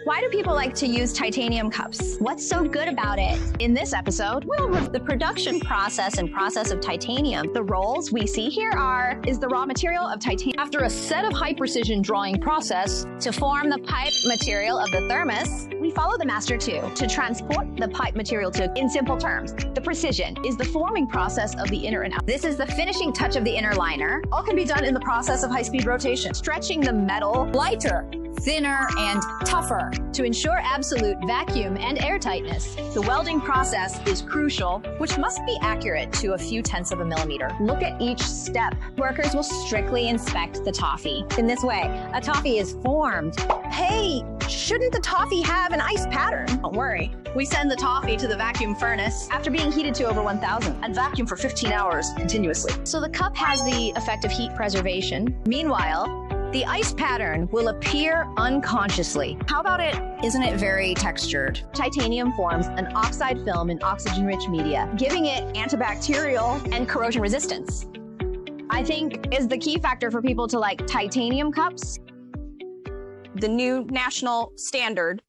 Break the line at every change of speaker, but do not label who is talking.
Why do people like to use titanium cups?
What's so good about it?
In this episode, we'll review the production process of titanium. The rolls we see here is the raw material of titanium.
After a set of high-precision drawing process,
To form the pipe material of the thermos, we follow the master two to transport the pipe material to, in simple terms, the precision is the forming process of the inner and outer. This is the finishing touch of the inner liner. All can be done in the process of high-speed rotation, stretching the metal
lighter, thinner, and tougher.
to ensure absolute vacuum and airtightness. The welding process is crucial, which must be accurate to a few tenths of a millimeter. Look at each step. Workers will strictly inspect the toffee. In this way, a toffee is formed. Hey, shouldn't the toffee have an ice pattern? Don't worry. We send the toffee to the vacuum furnace after being heated to over 1,000 and vacuum for 15 hours continuously. So the cup has the effect of heat preservation. Meanwhile, the ice pattern will appear unconsciously. How about it? Isn't it very textured? Titanium forms an oxide film in oxygen-rich media, giving it antibacterial and corrosion resistance. I think is the key factor for people to like titanium cups. The new national standard